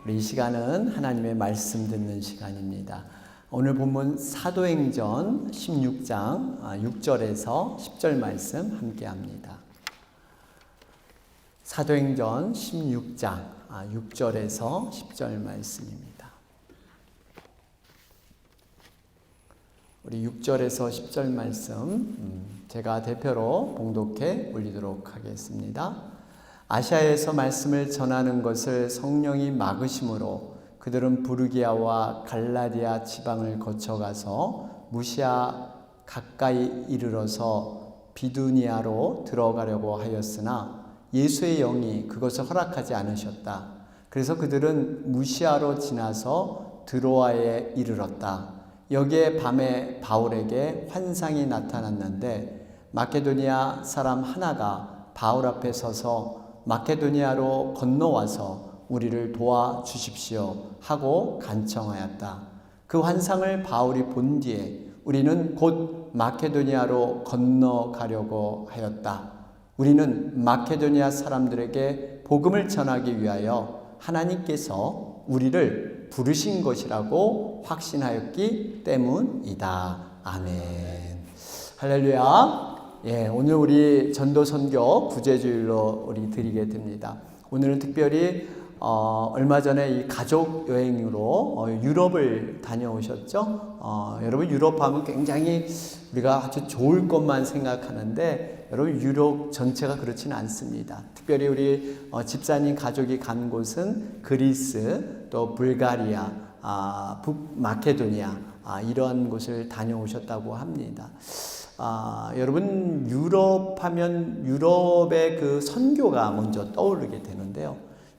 우리 이 시간은 하나님의 말씀 듣는 시간입니다. 오늘 본문 사도행전 16장 6절에서 10절 말씀 함께 합니다. 사도행전 16장 6절에서 10절 말씀입니다. 우리 6절에서 10절 말씀 제가 대표로 봉독해 올리도록 하겠습니다. 아시아에서 말씀을 전하는 것을 성령이 막으심으로 그들은 부르기아와 갈라디아 지방을 거쳐가서 무시아 가까이 이르러서 비두니아로 들어가려고 하였으나 예수의 영이 그것을 허락하지 않으셨다. 그래서 그들은 무시아로 지나서 드로아에 이르렀다. 여기에 밤에 바울에게 환상이 나타났는데 마케도니아 사람 하나가 바울 앞에 서서 마케도니아로 건너와서 우리를 도와주십시오 하고 간청하였다. 그 환상을 바울이 본 뒤에 우리는 곧 마케도니아로 건너가려고 하였다. 우리는 마케도니아 사람들에게 복음을 전하기 위하여 하나님께서 우리를 부르신 것이라고 확신하였기 때문이다. 아멘. 할렐루야. 오늘 우리 전도 선교 부재주일로 우리 드리게 됩니다. 오늘은 특별히 얼마 전에 이 가족 여행으로 유럽을 다녀오셨죠? 여러분 유럽 하면 굉장히 우리가 아주 좋을 것만 생각하는데 여러분 유럽 전체가 그렇지는 않습니다. 특별히 우리 집사님 가족이 간 곳은 그리스, 또 불가리아, 북마케도니아 이런 곳을 다녀오셨다고 합니다. 여러분 유럽 하면 유럽의 그 선교가 먼저 떠오르게 되는데요.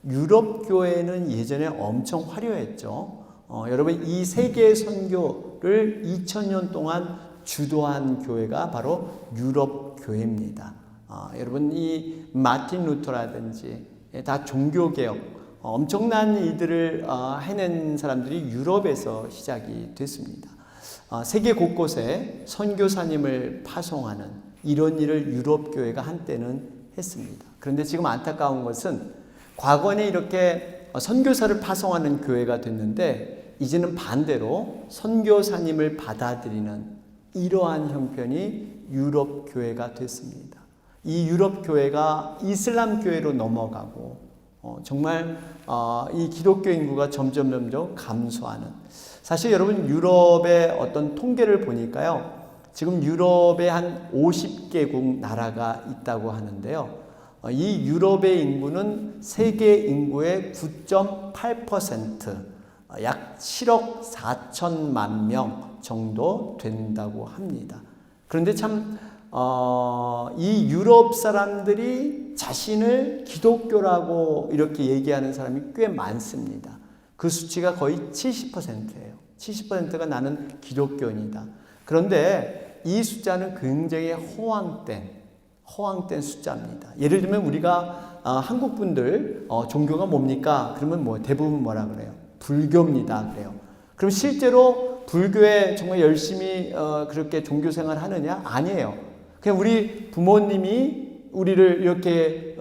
유럽 교회는 예전에 엄청 화려했죠. 여러분 이 세계 선교를 2000년 동안 주도한 교회가 바로 유럽 교회입니다. 여러분 이 마틴 루터라든지 다 종교개혁 엄청난 일들을 해낸 사람들이 유럽에서 시작이 됐습니다. 세계 곳곳에 선교사님을 파송하는 이런 일을 유럽 교회가 한때는 했습니다. 그런데 지금 안타까운 것은 과거에 이렇게 선교사를 파송하는 교회가 됐는데 이제는 반대로 선교사님을 받아들이는 이러한 형편이 유럽 교회가 됐습니다. 이 유럽 교회가 이슬람 교회로 넘어가고 정말 이 기독교 인구가 점점 감소하는, 사실 여러분 유럽의 어떤 통계를 보니까요, 지금 유럽에 한 50개국 나라가 있다고 하는데요, 이 유럽의 인구는 세계 인구의 9.8%, 약 7억 4천만 명 정도 된다고 합니다. 그런데 참 이 유럽 사람들이 자신을 기독교라고 이렇게 얘기하는 사람이 꽤 많습니다. 그 수치가 거의 70%예요. 70%가 나는 기독교인이다. 그런데 이 숫자는 굉장히 허황된 숫자입니다. 예를 들면 우리가 한국 분들 종교가 뭡니까? 그러면 대부분 뭐라 그래요? 불교입니다. 그래요. 그럼 실제로 불교에 정말 열심히 그렇게 종교 생활을 하느냐? 아니에요. 그냥 우리 부모님이 우리를 이렇게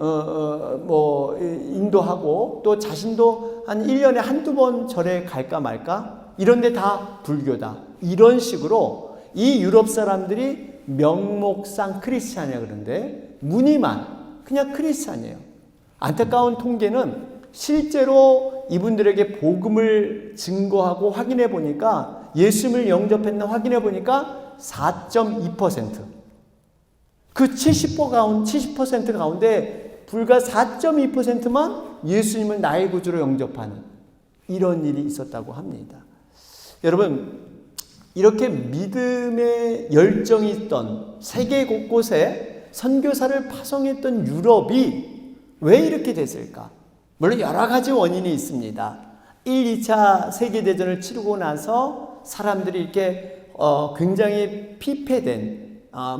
인도하고 또 자신도 한 1년에 한두 번 절에 갈까 말까? 이런데 다 불교다. 이런 식으로 이 유럽 사람들이 명목상 크리스찬이야 그런데 무늬만 그냥 크리스찬이에요. 안타까운 통계는 실제로 이분들에게 복음을 증거하고 확인해 보니까 예수님을 영접했나 확인해 보니까 4.2%. 그 70% 가운데 불과 4.2%만 예수님을 나의 구주로 영접하는 이런 일이 있었다고 합니다. 여러분 이렇게 믿음의 열정이 있던 세계 곳곳에 선교사를 파송했던 유럽이 왜 이렇게 됐을까? 물론 여러 가지 원인이 있습니다. 1, 2차 세계대전을 치르고 나서 사람들이 이렇게 굉장히 피폐된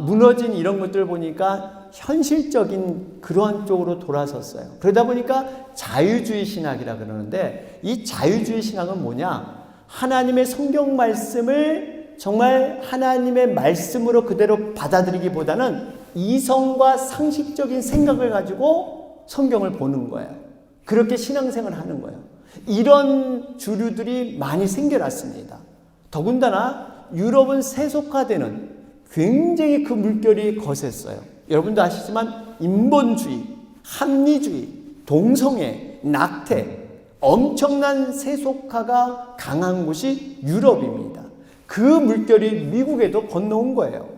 무너진 이런 것들을 보니까 현실적인 그러한 쪽으로 돌아섰어요. 그러다 보니까 자유주의 신학이라 그러는데 이 자유주의 신학은 뭐냐? 하나님의 성경 말씀을 정말 하나님의 말씀으로 그대로 받아들이기보다는 이성과 상식적인 생각을 가지고 성경을 보는 거예요. 그렇게 신앙생활을 하는 거예요. 이런 주류들이 많이 생겨났습니다. 더군다나 유럽은 세속화되는 굉장히 그 물결이 거셌어요. 여러분도 아시지만 인본주의, 합리주의, 동성애, 낙태, 엄청난 세속화가 강한 곳이 유럽입니다. 그 물결이 미국에도 건너온 거예요.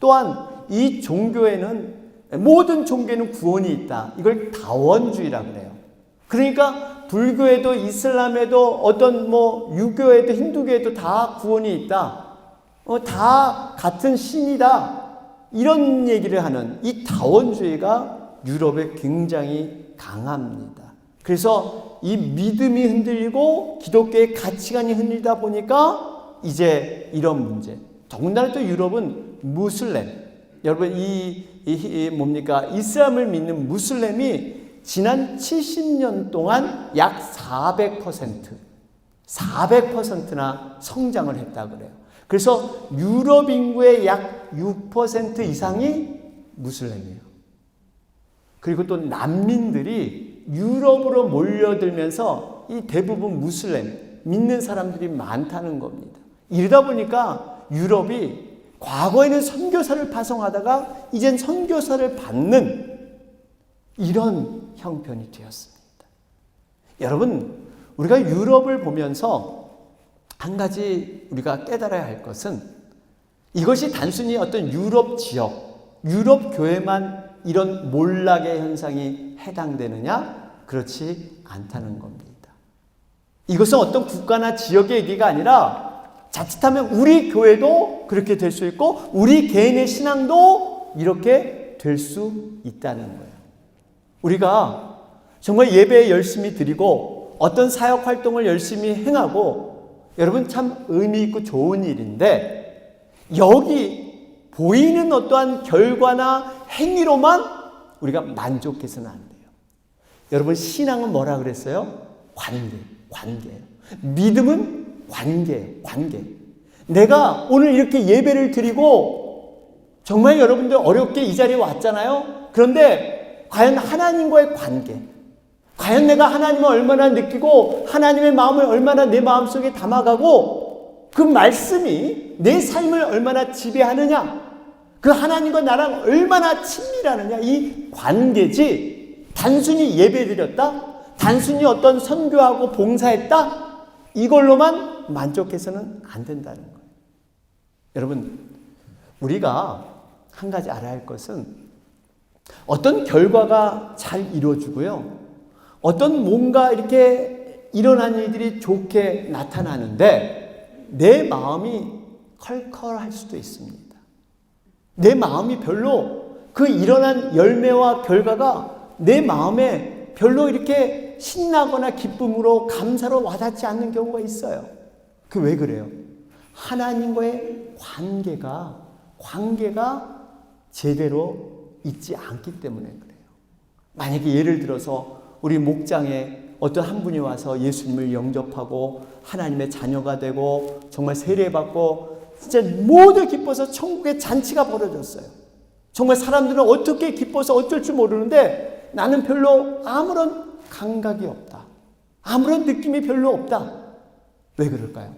또한 이 종교에는, 모든 종교에는 구원이 있다. 이걸 다원주의라고 그래요. 그러니까 불교에도 이슬람에도 어떤 유교에도 힌두교에도 다 구원이 있다. 다 같은 신이다. 이런 얘기를 하는 이 다원주의가 유럽에 굉장히 강합니다. 그래서 이 믿음이 흔들리고 기독교의 가치관이 흔들리다 보니까 이제 이런 문제. 더군다나 또 유럽은 무슬림. 여러분 이슬람을 믿는 무슬림이 지난 70년 동안 약 400%나 성장을 했다 그래요. 그래서 유럽 인구의 약 6% 이상이 무슬림이에요. 그리고 또 난민들이 유럽으로 몰려들면서 이 대부분 무슬림 믿는 사람들이 많다는 겁니다. 이러다 보니까 유럽이 과거에는 선교사를 파송하다가 이젠 선교사를 받는 이런 형편이 되었습니다. 여러분, 우리가 유럽을 보면서 한 가지 우리가 깨달아야 할 것은 이것이 단순히 어떤 유럽 지역, 유럽 교회만 이런 몰락의 현상이 해당되느냐? 그렇지 않다는 겁니다. 이것은 어떤 국가나 지역의 얘기가 아니라 자칫하면 우리 교회도 그렇게 될 수 있고 우리 개인의 신앙도 이렇게 될 수 있다는 거예요. 우리가 정말 예배 열심히 드리고 어떤 사역 활동을 열심히 행하고 여러분 참 의미 있고 좋은 일인데 여기 보이는 어떠한 결과나 행위로만 우리가 만족해서는 안 돼요. 여러분 신앙은 뭐라 그랬어요? 관계예요. 믿음은 관계. 내가 오늘 이렇게 예배를 드리고 정말 여러분들 어렵게 이 자리에 왔잖아요. 그런데 과연 하나님과의 관계, 과연 내가 하나님을 얼마나 느끼고 하나님의 마음을 얼마나 내 마음속에 담아가고 그 말씀이 내 삶을 얼마나 지배하느냐, 그 하나님과 나랑 얼마나 친밀하느냐, 이 관계지 단순히 예배드렸다, 단순히 어떤 선교하고 봉사했다, 이걸로만 만족해서는 안 된다는 거예요. 여러분, 우리가 한 가지 알아야 할 것은 어떤 결과가 잘 이루어지고요, 어떤 뭔가 이렇게 일어난 일들이 좋게 나타나는데 내 마음이 컬컬할 수도 있습니다. 내 마음이 별로 그 일어난 열매와 결과가 내 마음에 별로 이렇게 신나거나 기쁨으로 감사로 와닿지 않는 경우가 있어요. 그 왜 그래요? 하나님과의 관계가 제대로 있지 않기 때문에 그래요. 만약에 예를 들어서 우리 목장에 어떤 한 분이 와서 예수님을 영접하고 하나님의 자녀가 되고 정말 세례받고 진짜 모두 기뻐서 천국의 잔치가 벌어졌어요. 정말 사람들은 어떻게 기뻐서 어쩔 줄 모르는데 나는 별로 아무런 감각이 없다. 아무런 느낌이 별로 없다. 왜 그럴까요?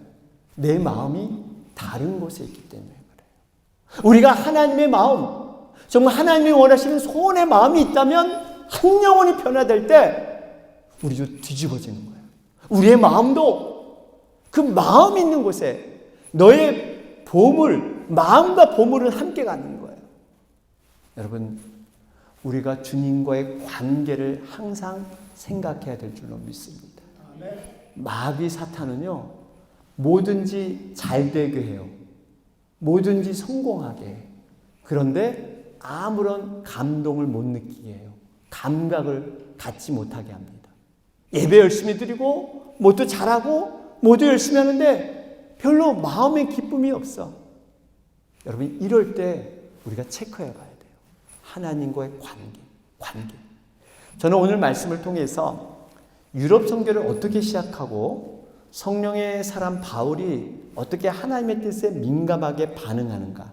내 마음이 다른 곳에 있기 때문에 그래요. 우리가 하나님의 마음, 정말 하나님이 원하시는 소원의 마음이 있다면 한 영혼이 변화될 때 우리도 뒤집어지는 거예요. 우리의 마음도 그 마음 있는 곳에 너의 보물, 마음과 보물은 함께 가는 거예요. 여러분, 우리가 주님과의 관계를 항상 생각해야 될 줄로 믿습니다. 마귀 사탄은요, 뭐든지 잘 되게 해요. 뭐든지 성공하게 해요. 그런데 아무런 감동을 못 느끼게 해요. 감각을 갖지 못하게 합니다. 예배 열심히 드리고 뭐도 잘하고 뭐도 열심히 하는데 별로 마음의 기쁨이 없어. 여러분, 이럴 때 우리가 체크해 봐야 돼요. 하나님과의 관계. 저는 오늘 말씀을 통해서 유럽 선교를 어떻게 시작하고 성령의 사람 바울이 어떻게 하나님의 뜻에 민감하게 반응하는가,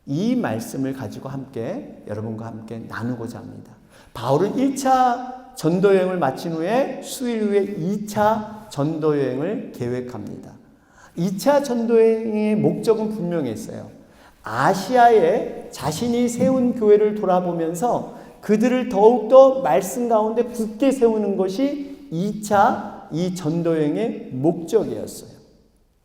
이 말씀을 가지고 함께 여러분과 함께 나누고자 합니다. 바울은 1차 전도여행을 마친 후에 수일 후에 2차 전도여행을 계획합니다. 2차 전도여행의 목적은 분명히 있어요. 아시아에 자신이 세운 교회를 돌아보면서 그들을 더욱더 말씀 가운데 굳게 세우는 것이 2차 이 전도여행의 목적이었어요.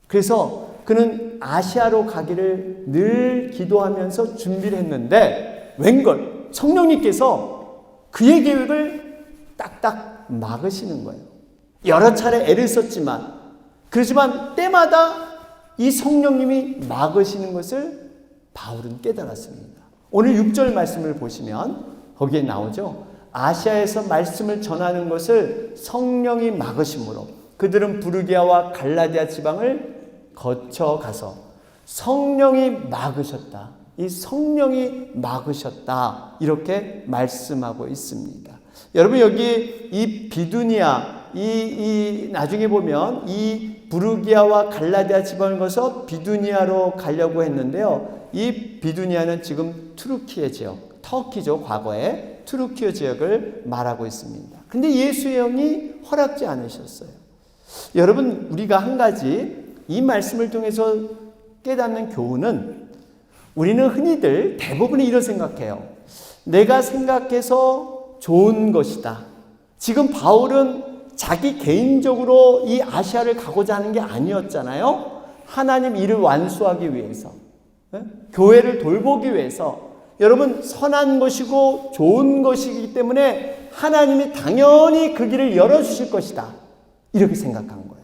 그래서 그는 아시아로 가기를 늘 기도하면서 준비를 했는데 웬걸 성령님께서 그의 계획을 딱딱 막으시는 거예요. 여러 차례 애를 썼지만 그렇지만 때마다 이 성령님이 막으시는 것을 바울은 깨달았습니다. 오늘 6절 말씀을 보시면 거기에 나오죠. 아시아에서 말씀을 전하는 것을 성령이 막으심으로 그들은 부르기아와 갈라디아 지방을 거쳐가서 성령이 막으셨다. 이 성령이 막으셨다. 이렇게 말씀하고 있습니다. 여러분 여기 이 비두니아 나중에 보면 이 부르기아와 갈라디아 지방을 거쳐 비두니아로 가려고 했는데요. 이 비두니아는 지금 투르키의 지역, 터키죠. 과거에 투르키의 지역을 말하고 있습니다. 근데 예수의 영이 허락지 않으셨어요. 여러분 우리가 한 가지 이 말씀을 통해서 깨닫는 교훈은 우리는 흔히들 대부분이 이런 생각해요. 내가 생각해서 좋은 것이다. 지금 바울은 자기 개인적으로 이 아시아를 가고자 하는 게 아니었잖아요. 하나님 일을 완수하기 위해서, 교회를 돌보기 위해서. 여러분 선한 것이고 좋은 것이기 때문에 하나님이 당연히 그 길을 열어주실 것이다. 이렇게 생각한 거예요.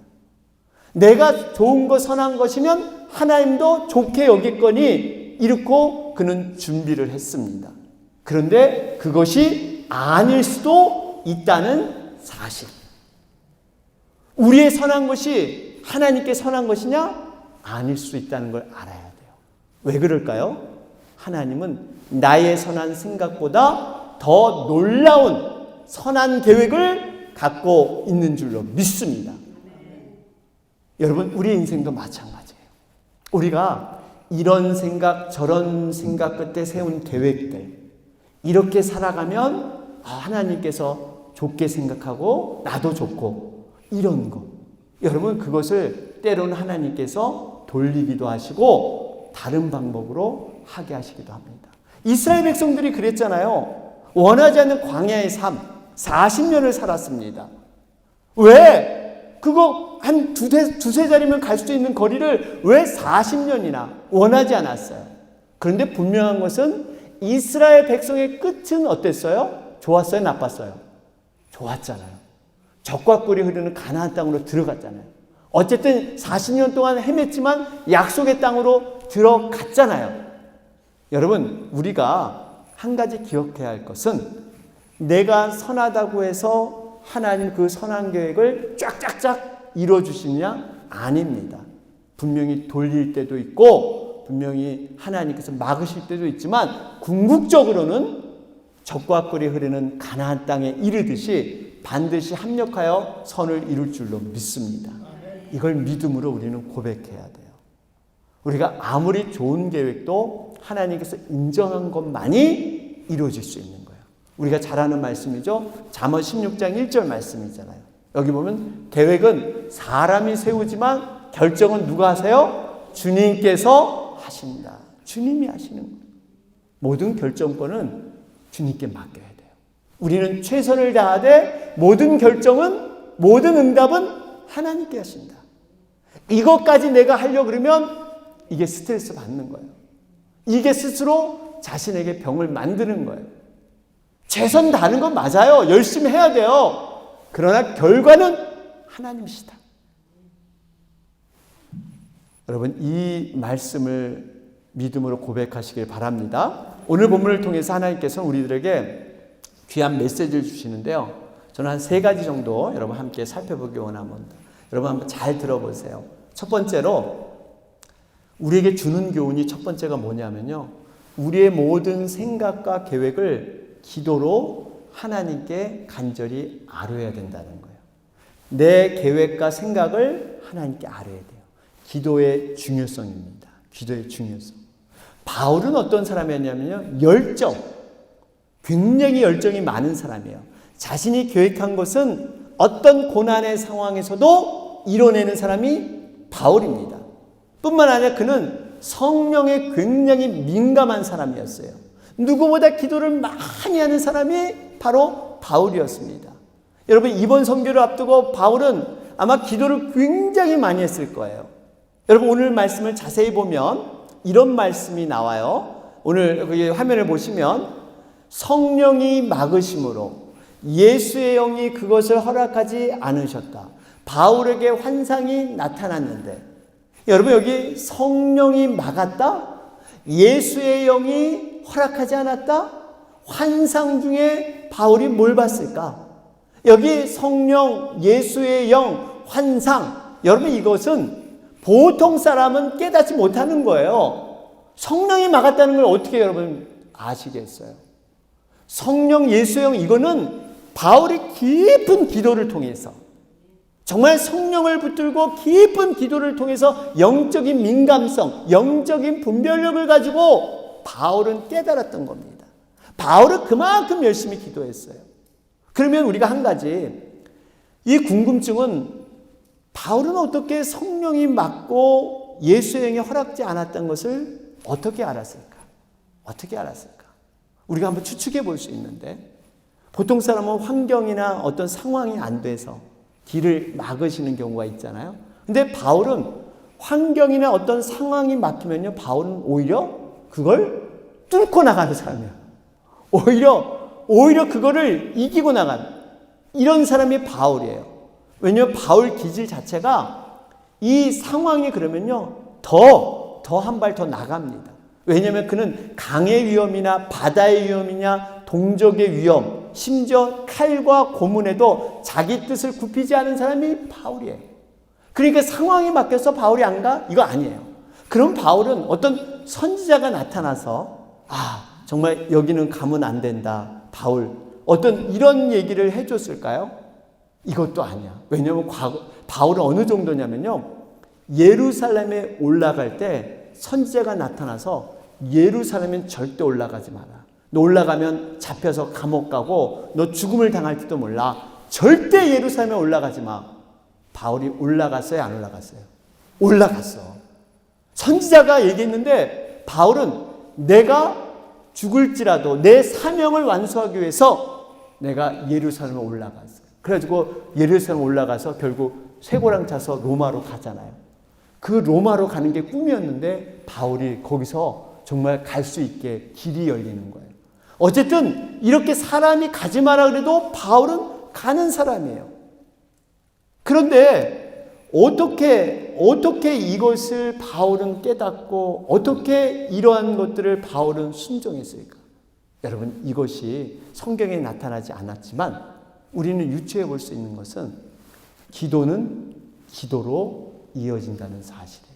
내가 좋은 것 선한 것이면 하나님도 좋게 여겼거니 이렇고 그는 준비를 했습니다. 그런데 그것이 아닐 수도 있다는 사실. 우리의 선한 것이 하나님께 선한 것이냐? 아닐 수 있다는 걸 알아야 돼요. 왜 그럴까요? 하나님은 나의 선한 생각보다 더 놀라운 선한 계획을 갖고 있는 줄로 믿습니다. 여러분 우리 인생도 마찬가지예요. 우리가 이런 생각 저런 생각 끝에 세운 계획들 이렇게 살아가면 하나님께서 좋게 생각하고 나도 좋고 이런 거 여러분 그것을 때로는 하나님께서 돌리기도 하시고 다른 방법으로 하게 하시기도 합니다. 이스라엘 백성들이 그랬잖아요. 원하지 않는 광야의 삶 40년을 살았습니다. 왜? 그거 한 두세 자리면 갈 수 있는 거리를 왜 40년이나 원하지 않았어요? 그런데 분명한 것은 이스라엘 백성의 끝은 어땠어요? 좋았어요? 나빴어요? 좋았잖아요. 적과 꿀이 흐르는 가나안 땅으로 들어갔잖아요. 어쨌든 40년 동안 헤맸지만 약속의 땅으로 들어갔잖아요. 여러분 우리가 한 가지 기억해야 할 것은 내가 선하다고 해서 하나님 그 선한 계획을 쫙쫙쫙 이루어주시느냐? 아닙니다. 분명히 돌릴 때도 있고 분명히 하나님께서 막으실 때도 있지만 궁극적으로는 적과 꿀이 흐르는 가나안 땅에 이르듯이 반드시 합력하여 선을 이룰 줄로 믿습니다. 이걸 믿음으로 우리는 고백해야 돼요. 우리가 아무리 좋은 계획도 하나님께서 인정한 것만이 이루어질 수 있는 거예요. 우리가 잘 아는 말씀이죠. 잠언 16장 1절 말씀이잖아요. 여기 보면 계획은 사람이 세우지만 결정은 누가 하세요? 주님께서 하신다. 주님이 하시는 거예요. 모든 결정권은 주님께 맡겨야 돼요. 우리는 최선을 다하되 모든 결정은 모든 응답은 하나님께 하신다. 이것까지 내가 하려고 그러면 이게 스트레스 받는 거예요. 이게 스스로 자신에게 병을 만드는 거예요. 최선 다하는 건 맞아요. 열심히 해야 돼요. 그러나 결과는 하나님이시다. 여러분 이 말씀을 믿음으로 고백하시길 바랍니다. 오늘 본문을 통해서 하나님께서는 우리들에게 귀한 메시지를 주시는데요. 저는 한 3가지 정도 여러분 함께 살펴보기 원합니다. 여러분 한번 잘 들어보세요. 첫 번째로 우리에게 주는 교훈이 첫 번째가 뭐냐면요. 우리의 모든 생각과 계획을 기도로 하나님께 간절히 아뢰어야 된다는 거예요. 내 계획과 생각을 하나님께 아뢰어야 돼요. 기도의 중요성입니다. 기도의 중요성. 바울은 어떤 사람이었냐면요. 굉장히 열정이 많은 사람이에요. 자신이 계획한 것은 어떤 고난의 상황에서도 이뤄내는 사람이 바울입니다. 뿐만 아니라 그는 성령에 굉장히 민감한 사람이었어요. 누구보다 기도를 많이 하는 사람이 바로 바울이었습니다. 여러분, 이번 선교를 앞두고 바울은 아마 기도를 굉장히 많이 했을 거예요. 여러분, 오늘 말씀을 자세히 보면 이런 말씀이 나와요. 오늘 여기 화면을 보시면 성령이 막으심으로 예수의 영이 그것을 허락하지 않으셨다. 바울에게 환상이 나타났는데, 여러분, 여기 성령이 막았다? 예수의 영이 허락하지 않았다? 환상 중에 바울이 뭘 봤을까? 여기 성령, 예수의 영, 환상, 여러분, 이것은 보통 사람은 깨닫지 못하는 거예요. 성령이 막았다는 걸 어떻게 여러분 아시겠어요? 성령, 예수의 영, 이거는 바울이 깊은 기도를 통해서, 정말 성령을 붙들고 깊은 기도를 통해서 영적인 민감성, 영적인 분별력을 가지고 바울은 깨달았던 겁니다. 바울은 그만큼 열심히 기도했어요. 그러면 우리가 한 가지, 이 궁금증은 바울은 어떻게 성령이 막고 예수의 영이 허락지 않았던 것을 어떻게 알았을까? 어떻게 알았을까? 우리가 한번 추측해 볼 수 있는데, 보통 사람은 환경이나 어떤 상황이 안 돼서 길을 막으시는 경우가 있잖아요. 근데 바울은 환경이나 어떤 상황이 막히면요, 바울은 오히려 그걸 뚫고 나가는 사람이야. 오히려 그거를 이기고 나간 이런 사람이 바울이에요. 왜냐하면 바울 기질 자체가 이 상황이 그러면요, 더 한 발 더 나갑니다. 왜냐하면 그는 강의 위험이나 바다의 위험이냐, 동족의 위험, 심지어 칼과 고문에도 자기 뜻을 굽히지 않은 사람이 바울이에요. 그러니까 상황이 바뀌어서 바울이 안 가? 이거 아니에요. 그럼 바울은 어떤 선지자가 나타나서 정말 여기는 가면 안 된다, 바울, 어떤 이런 얘기를 해줬을까요? 이것도 아니야. 왜냐하면 바울은 어느 정도냐면요, 예루살렘에 올라갈 때 선지자가 나타나서 예루살렘엔 절대 올라가지 마라. 너 올라가면 잡혀서 감옥 가고 너 죽음을 당할지도 몰라. 절대 예루살렘에 올라가지 마. 바울이 올라갔어요, 안 올라갔어요? 올라갔어. 선지자가 얘기했는데 바울은 내가 죽을지라도 내 사명을 완수하기 위해서 내가 예루살렘에 올라갔어. 그래가지고 예루살렘 올라가서 결국 쇠고랑 차서 로마로 가잖아요. 그 로마로 가는 게 꿈이었는데 바울이 거기서 정말 갈 수 있게 길이 열리는 거예요. 어쨌든 이렇게 사람이 가지 마라 그래도 바울은 가는 사람이에요. 그런데 어떻게 이것을 바울은 깨닫고 어떻게 이러한 것들을 바울은 순종했을까? 여러분, 이것이 성경에 나타나지 않았지만 우리는 유추해 볼 수 있는 것은 기도는 기도로 이어진다는 사실이에요.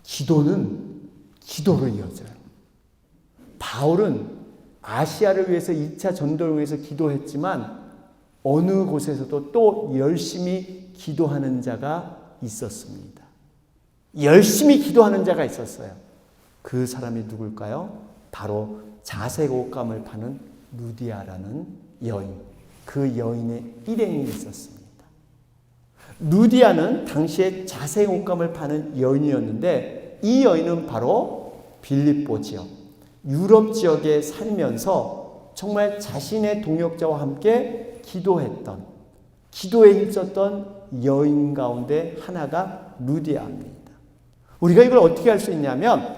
기도는 기도로 이어져요. 바울은 아시아를 위해서 2차 전도를 위해서 기도했지만 어느 곳에서도 또 열심히 기도하는 자가 있었습니다. 열심히 기도하는 자가 있었어요. 그 사람이 누굴까요? 바로 자색 옷감을 파는 루디아라는 여인. 그 여인의 일행이 있었습니다. 루디아는 당시에 자색 옷감을 파는 여인이었는데 이 여인은 바로 빌립보 지역, 유럽 지역에 살면서 정말 자신의 동역자와 함께 기도했던, 기도에 힘썼던 여인 가운데 하나가 루디아입니다. 우리가 이걸 어떻게 알 수 있냐면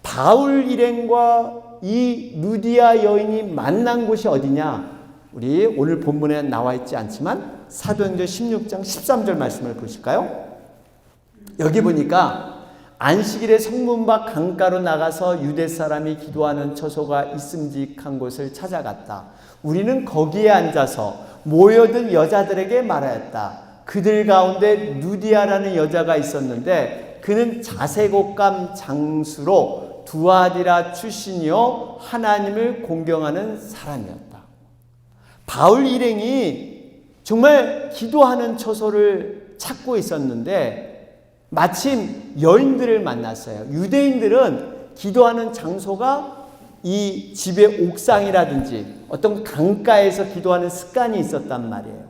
바울 일행과 이 루디아 여인이 만난 곳이 어디냐? 우리 오늘 본문에 나와 있지 않지만 사도행전 16장 13절 말씀을 보실까요? 여기 보니까 안식일에 성문 밖 강가로 나가서 유대 사람이 기도하는 처소가 있음직한 곳을 찾아갔다. 우리는 거기에 앉아서 모여든 여자들에게 말하였다. 그들 가운데 루디아라는 여자가 있었는데 그는 자색옷감 장수로 두아디라 출신이요 하나님을 공경하는 사람이었다. 바울 일행이 정말 기도하는 처소를 찾고 있었는데 마침 여인들을 만났어요. 유대인들은 기도하는 장소가 이 집의 옥상이라든지 어떤 강가에서 기도하는 습관이 있었단 말이에요.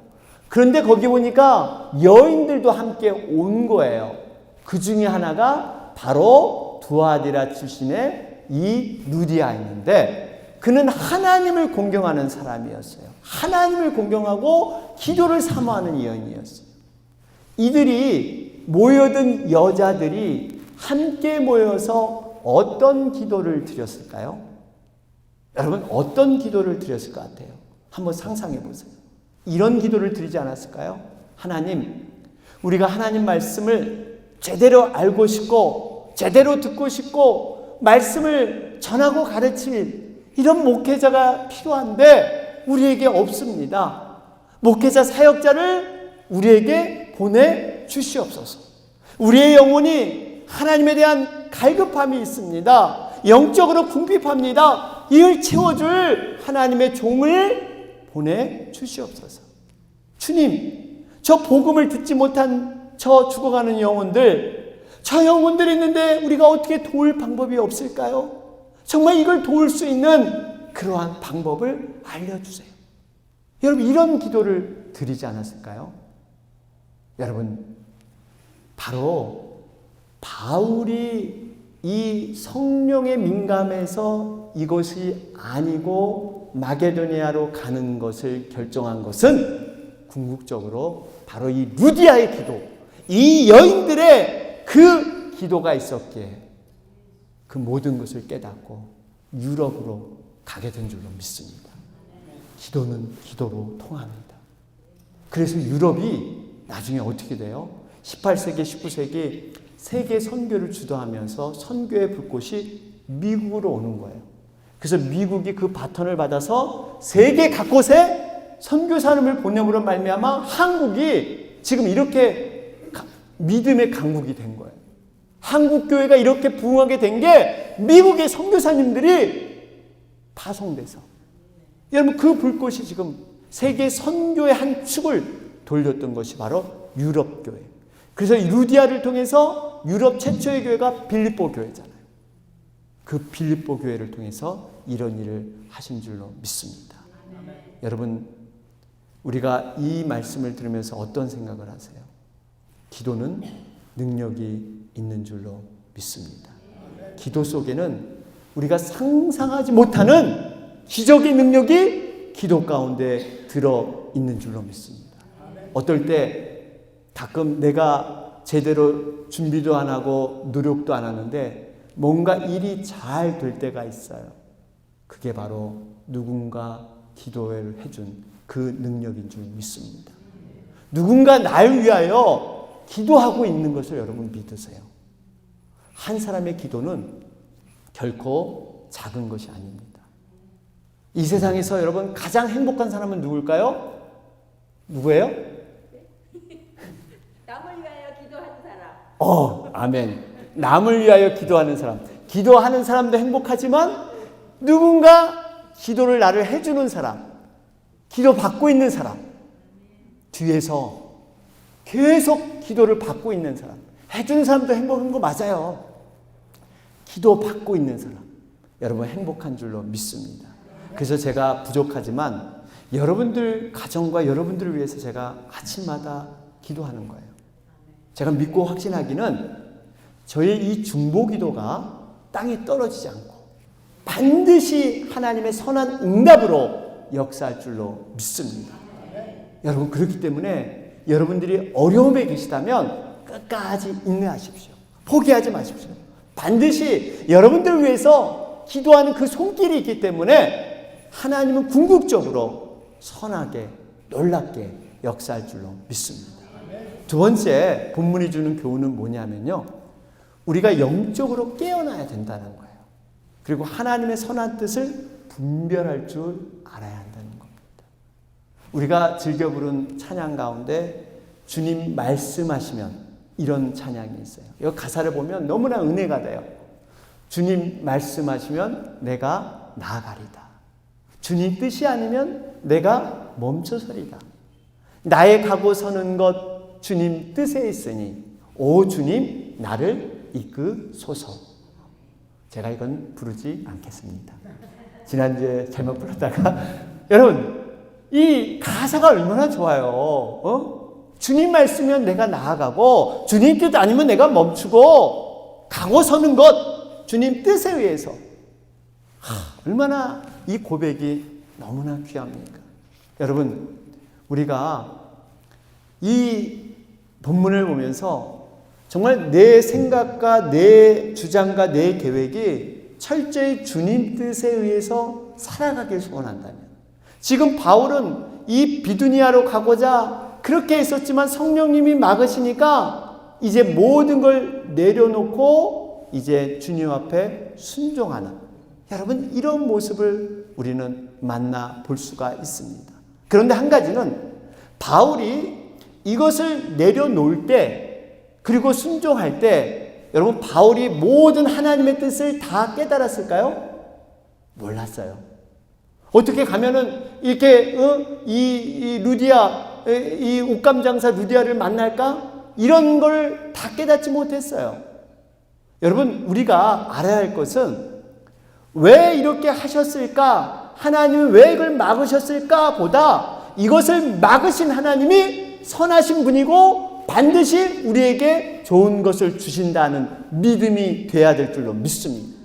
그런데 거기 보니까 여인들도 함께 온 거예요. 그 중에 하나가 바로 두아디라 출신의 이 루디아였는데 그는 하나님을 공경하는 사람이었어요. 하나님을 공경하고 기도를 사모하는 여인이었어요. 이들이 모여든 여자들이 함께 모여서 어떤 기도를 드렸을까요? 여러분 어떤 기도를 드렸을 것 같아요? 한번 상상해 보세요. 이런 기도를 드리지 않았을까요? 하나님, 우리가 하나님 말씀을 제대로 알고 싶고 제대로 듣고 싶고 말씀을 전하고 가르칠 이런 목회자가 필요한데 우리에게 없습니다. 목회자 사역자를 우리에게 보내주시옵소서. 우리의 영혼이 하나님에 대한 갈급함이 있습니다. 영적으로 궁핍합니다. 이를 채워줄 하나님의 종을 보내주시옵소서. 주님, 저 복음을 듣지 못한 저 죽어가는 영혼들, 저 영혼들이 있는데 우리가 어떻게 도울 방법이 없을까요? 정말 이걸 도울 수 있는 그러한 방법을 알려주세요. 여러분 이런 기도를 드리지 않았을까요? 여러분 바로 바울이 이 성령에 민감해서 이것이 아니고 마게도니아로 가는 것을 결정한 것은 궁극적으로 바로 이 루디아의 기도, 이 여인들의 그 기도가 있었기에 그 모든 것을 깨닫고 유럽으로 가게 된 줄로 믿습니다. 기도는 기도로 통합니다. 그래서 유럽이 나중에 어떻게 돼요? 18세기, 19세기 세계 선교를 주도하면서 선교의 불꽃이 미국으로 오는 거예요. 그래서 미국이 그 바톤을 받아서 세계 각곳에 선교 사람을 보냄으로 말미암아 한국이 지금 이렇게 믿음의 강국이 된 거예요. 한국 교회가 이렇게 부흥하게 된 게 미국의 선교사님들이 파송돼서 여러분 그 불꽃이 지금 세계 선교의 한 축을 돌렸던 것이 바로 유럽 교회. 그래서 루디아를 통해서 유럽 최초의 교회가 빌립보 교회잖아요. 그 빌립보 교회를 통해서 이런 일을 하신 줄로 믿습니다. 여러분 우리가 이 말씀을 들으면서 어떤 생각을 하세요? 기도는 능력이 있는 줄로 믿습니다. 기도 속에는 우리가 상상하지 못하는 기적의 능력이 기도 가운데 들어 있는 줄로 믿습니다. 어떨 때 가끔 내가 제대로 준비도 안 하고 노력도 안 하는데 뭔가 일이 잘 될 때가 있어요. 그게 바로 누군가 기도를 해준 그 능력인 줄 믿습니다. 누군가 날 위하여 기도하고 있는 것을 여러분 믿으세요. 한 사람의 기도는 결코 작은 것이 아닙니다. 이 세상에서 여러분 가장 행복한 사람은 누굴까요? 누구예요? 남을 위하여 기도하는 사람. 아멘. 남을 위하여 기도하는 사람. 기도하는 사람도 행복하지만 누군가 기도를 나를 해주는 사람, 기도 받고 있는 사람, 뒤에서 계속 기도를 받고 있는 사람, 해주는 사람도 행복한 거 맞아요. 기도 받고 있는 사람, 여러분 행복한 줄로 믿습니다. 그래서 제가 부족하지만 여러분들 가정과 여러분들을 위해서 제가 아침마다 기도하는 거예요. 제가 믿고 확신하기는 저의 이 중보기도가 땅에 떨어지지 않고 반드시 하나님의 선한 응답으로 역사할 줄로 믿습니다. 여러분 그렇기 때문에 여러분들이 어려움에 계시다면 끝까지 인내하십시오. 포기하지 마십시오. 반드시 여러분들을 위해서 기도하는 그 손길이 있기 때문에 하나님은 궁극적으로 선하게 놀랍게 역사할 줄로 믿습니다. 두 번째 본문이 주는 교훈은 뭐냐면요, 우리가 영적으로 깨어나야 된다는 거예요. 그리고 하나님의 선한 뜻을 분별할 줄 알아야 한다는 겁니다. 우리가 즐겨 부른 찬양 가운데 주님 말씀하시면 이런 찬양이 있어요. 이 가사를 보면 너무나 은혜가 돼요. 주님 말씀하시면 내가 나아가리다. 주님 뜻이 아니면 내가 멈춰서리다. 나의 가고 서는 것 주님 뜻에 있으니 오 주님 나를 이끄소서. 제가 이건 부르지 않겠습니다. 지난주에 잘못 불렀다가 여러분 이 가사가 얼마나 좋아요. 주님 말씀이면 내가 나아가고 주님 뜻 아니면 내가 멈추고 가고 서는 것 주님 뜻에 의해서 얼마나 이 고백이 너무나 귀합니까? 여러분 우리가 이 본문을 보면서 정말 내 생각과 내 주장과 내 계획이 철저히 주님 뜻에 의해서 살아가길 소원한다면 지금 바울은 이 비두니아로 가고자 그렇게 했었지만 성령님이 막으시니까 이제 모든 걸 내려놓고 이제 주님 앞에 순종하는 여러분 이런 모습을 우리는 만나 볼 수가 있습니다. 그런데 한 가지는 바울이 이것을 내려놓을 때 그리고 순종할 때 여러분 바울이 모든 하나님의 뜻을 다 깨달았을까요? 몰랐어요. 어떻게 가면은 이렇게 이 루디아 이 옷감 장사 루디아를 만날까? 이런 걸 다 깨닫지 못했어요. 여러분 우리가 알아야 할 것은 왜 이렇게 하셨을까? 하나님은 왜 이걸 막으셨을까? 보다 이것을 막으신 하나님이 선하신 분이고 반드시 우리에게 좋은 것을 주신다는 믿음이 돼야 될 줄로 믿습니다.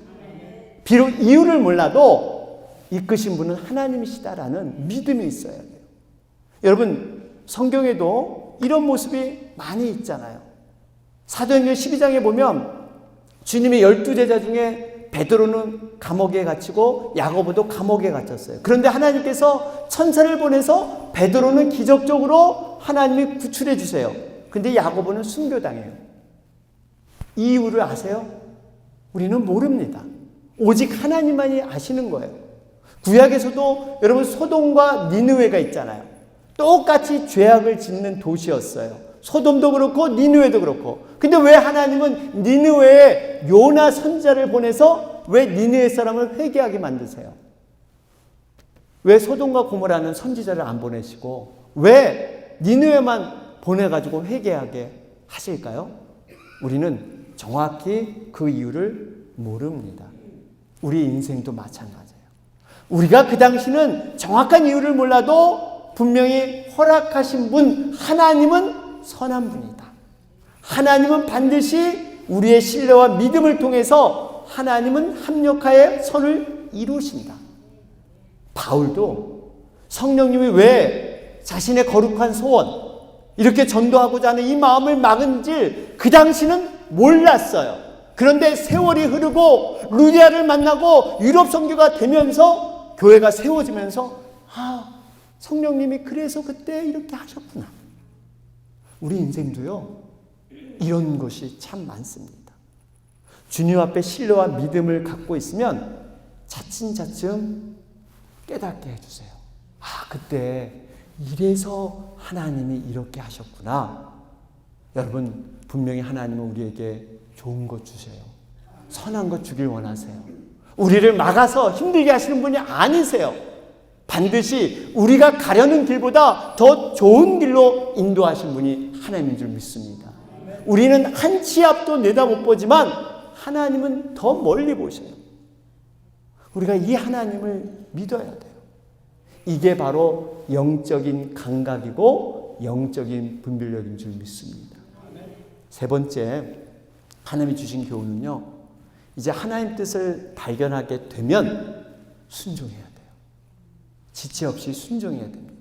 비록 이유를 몰라도 이끄신 분은 하나님이시다라는 믿음이 있어야 돼요. 여러분 성경에도 이런 모습이 많이 있잖아요. 사도행전 12장에 보면 주님의 12제자 중에 베드로는 감옥에 갇히고 야고보도 감옥에 갇혔어요. 그런데 하나님께서 천사를 보내서 베드로는 기적적으로 하나님이 구출해 주세요. 근데 야고보는 순교당해요. 이 이유를 아세요? 우리는 모릅니다. 오직 하나님만이 아시는 거예요. 구약에서도 여러분 소돔과 니느웨가 있잖아요. 똑같이 죄악을 짓는 도시였어요. 소돔도 그렇고 니느웨도 그렇고. 근데 왜 하나님은 니느웨에 요나 선지자를 보내서 왜 니느웨 사람을 회개하게 만드세요? 왜 소돔과 고모라는 선지자를 안 보내시고 왜 니느웨만 보내가지고 회개하게 하실까요? 우리는 정확히 그 이유를 모릅니다. 우리 인생도 마찬가지예요. 우리가 그 당시는 정확한 이유를 몰라도 분명히 허락하신 분 하나님은 선한 분이다. 하나님은 반드시 우리의 신뢰와 믿음을 통해서 하나님은 합력하여 선을 이루신다. 바울도 성령님이 왜 자신의 거룩한 소원 이렇게 전도하고자 하는 이 마음을 막은지 그 당시는 몰랐어요. 그런데 세월이 흐르고 루디아를 만나고 유럽 선교가 되면서 교회가 세워지면서 성령님이 그래서 그때 이렇게 하셨구나. 우리 인생도요 이런 것이 참 많습니다. 주님 앞에 신뢰와 믿음을 갖고 있으면 차츰차츰 깨닫게 해주세요. 그때 이래서 하나님이 이렇게 하셨구나. 여러분 분명히 하나님은 우리에게 좋은 것 주세요. 선한 것 주길 원하세요. 우리를 막아서 힘들게 하시는 분이 아니세요. 반드시 우리가 가려는 길보다 더 좋은 길로 인도하신 분이 하나님인 줄 믿습니다. 우리는 한 치 앞도 내다 못 보지만 하나님은 더 멀리 보셔요. 우리가 이 하나님을 믿어야 돼요. 이게 바로 영적인 감각이고 영적인 분별력인 줄 믿습니다. 세 번째 하나님이 주신 교훈은요, 이제 하나님 뜻을 발견하게 되면 순종해야 돼요. 지체 없이 순종해야 됩니다.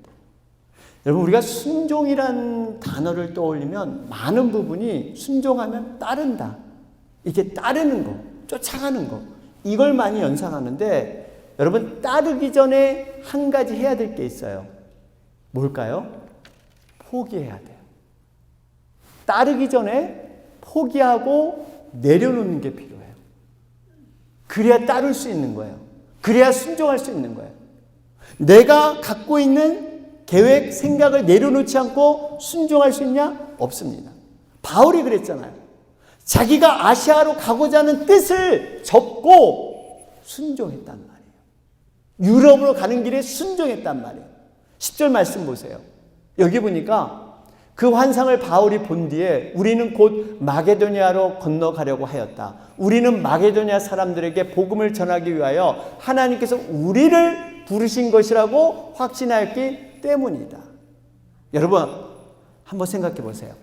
여러분 우리가 순종이란 단어를 떠올리면 많은 부분이 순종하면 따른다. 이렇게 따르는 거, 쫓아가는 거 이걸 많이 연상하는데 여러분 따르기 전에 한 가지 해야 될 게 있어요. 뭘까요? 포기해야 돼요. 따르기 전에 포기하고 내려놓는 게 필요해요. 그래야 따를 수 있는 거예요. 그래야 순종할 수 있는 거예요. 내가 갖고 있는 계획, 생각을 내려놓지 않고 순종할 수 있냐? 없습니다. 바울이 그랬잖아요. 자기가 아시아로 가고자 하는 뜻을 접고 순종했단 말이에요. 유럽으로 가는 길에 순종했단 말이에요. 10절 말씀 보세요. 여기 보니까 그 환상을 바울이 본 뒤에 우리는 곧 마게도니아로 건너가려고 하였다. 우리는 마게도니아 사람들에게 복음을 전하기 위하여 하나님께서 우리를 부르신 것이라고 확신하였기 때문이다. 여러분, 한번 생각해 보세요.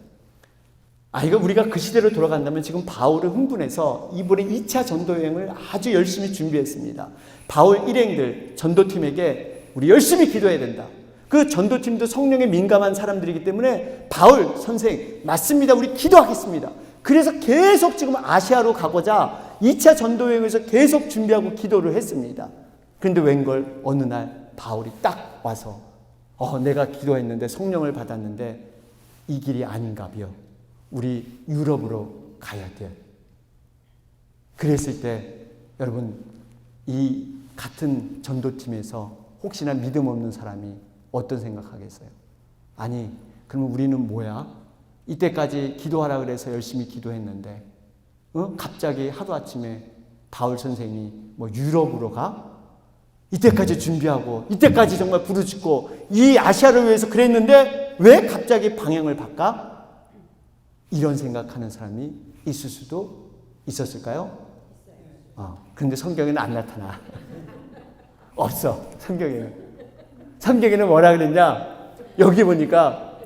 이거 우리가 그 시대로 돌아간다면 지금 바울은 흥분해서 이번에 2차 전도 여행을 아주 열심히 준비했습니다. 바울 일행들 전도팀에게 우리 열심히 기도해야 된다. 그 전도팀도 성령에 민감한 사람들이기 때문에 바울 선생 맞습니다. 우리 기도하겠습니다. 그래서 계속 지금 아시아로 가고자 2차 전도 여행에서 계속 준비하고 기도를 했습니다. 그런데 웬걸 어느 날 바울이 딱 와서 내가 기도했는데 성령을 받았는데 이 길이 아닌가벼. 우리 유럽으로 가야 돼. 그랬을 때 여러분, 이 같은 전도팀에서 혹시나 믿음 없는 사람이 어떤 생각하겠어요? 아니, 그러면 우리는 뭐야? 이때까지 기도하라 그래서 열심히 기도했는데 갑자기 하루아침에 바울 선생이 뭐 유럽으로 가? 이때까지 준비하고 이때까지 정말 부르짖고 이 아시아를 위해서 그랬는데 왜 갑자기 방향을 바꿔? 이런 생각하는 사람이 있을 수도 있었을까요? 그런데 성경에는 안 나타나. 없어. 성경에는 뭐라 그랬냐? 여기 보니까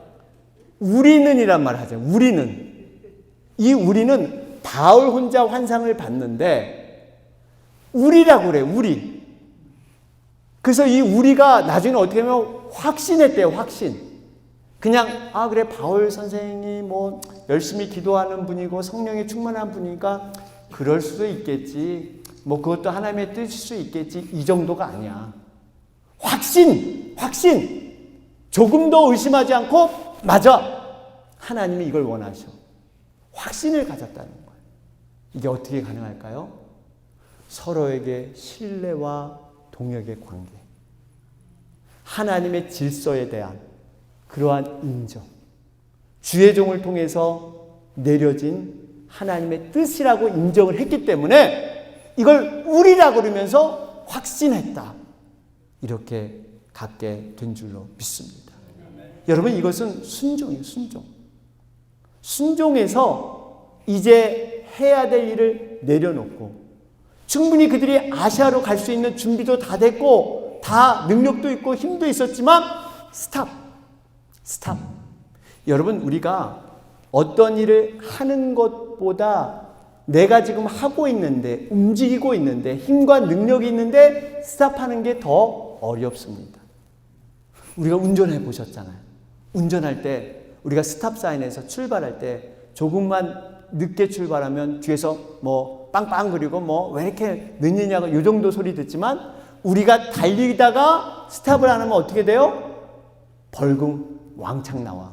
우리는이란 말 하죠. 우리는. 이 우리는 바울 혼자 환상을 봤는데 우리라고 그래요. 우리. 그래서 이 우리가 나중에 어떻게 하면 확신했대요. 확신. 그냥 그래 바울 선생이 뭐 열심히 기도하는 분이고 성령에 충만한 분이니까 그럴 수도 있겠지. 뭐 그것도 하나님의 뜻일 수 있겠지. 이 정도가 아니야. 확신. 조금 더 의심하지 않고 맞아. 하나님이 이걸 원하셔. 확신을 가졌다는 거예요. 이게 어떻게 가능할까요? 서로에게 신뢰와 동역의 관계. 하나님의 질서에 대한 그러한 인정. 주의 종을 통해서 내려진 하나님의 뜻이라고 인정을 했기 때문에 이걸 우리라고 그러면서 확신했다. 이렇게 갖게 된 줄로 믿습니다. 여러분, 이것은 순종이에요. 순종해서 이제 해야 될 일을 내려놓고 충분히 그들이 아시아로 갈 수 있는 준비도 다 됐고 다 능력도 있고 힘도 있었지만 스탑. 여러분, 우리가 어떤 일을 하는 것보다 내가 지금 하고 있는데 움직이고 있는데 힘과 능력이 있는데 스탑하는 게 더 어렵습니다. 우리가 운전해 보셨잖아요. 운전할 때 우리가 스탑 사인에서 출발할 때 조금만 늦게 출발하면 뒤에서 뭐 빵빵거리고 뭐 왜 이렇게 늦느냐고 이 정도 소리 듣지만 우리가 달리다가 스탑을 안 하면 어떻게 돼요? 벌금 왕창 나와.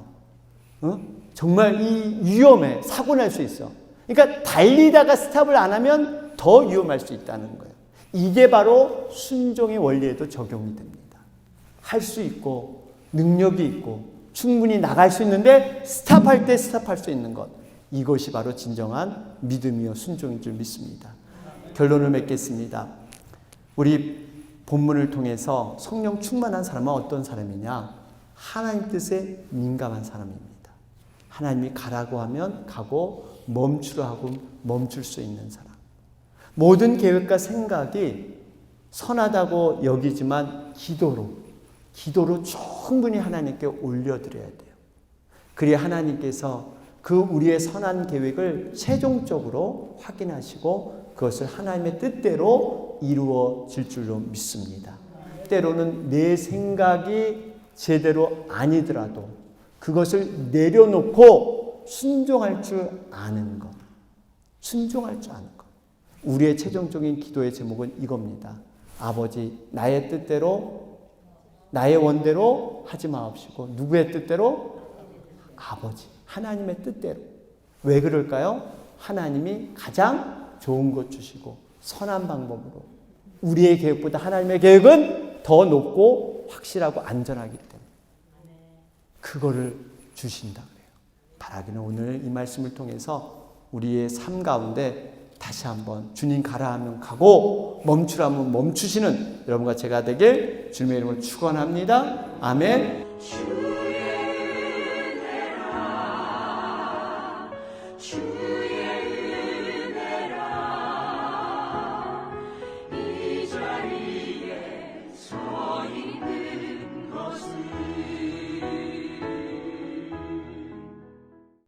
정말 이 위험해. 사고 날 수 있어. 그러니까 달리다가 스탑을 안 하면 더 위험할 수 있다는 거예요. 이게 바로 순종의 원리에도 적용이 됩니다. 할 수 있고 능력이 있고 충분히 나갈 수 있는데 스탑할 때 스탑할 수 있는 것. 이것이 바로 진정한 믿음이요 순종인 줄 믿습니다. 결론을 맺겠습니다. 우리 본문을 통해서 성령 충만한 사람은 어떤 사람이냐? 하나님 뜻에 민감한 사람입니다. 하나님이 가라고 하면 가고 멈추라 하고 멈출 수 있는 사람. 모든 계획과 생각이 선하다고 여기지만 기도로 충분히 하나님께 올려드려야 돼요. 그래야 하나님께서 그 우리의 선한 계획을 최종적으로 확인하시고 그것을 하나님의 뜻대로 이루어질 줄로 믿습니다. 때로는 내 생각이 제대로 아니더라도 그것을 내려놓고 순종할 줄 아는 것. 우리의 최종적인 기도의 제목은 이겁니다. 아버지, 나의 뜻대로, 나의 원대로 하지 마옵시고 누구의 뜻대로? 아버지, 하나님의 뜻대로. 왜 그럴까요? 하나님이 가장 좋은 것 주시고 선한 방법으로 우리의 계획보다 하나님의 계획은 더 높고 확실하고 안전하기 때문에 그거를 주신다 그래요. 바라기는 오늘 이 말씀을 통해서 우리의 삶 가운데 다시 한번 주님 가라 하면 가고 멈추라 하면 멈추시는 여러분과 제가 되길 주님의 이름으로 축원합니다. 아멘.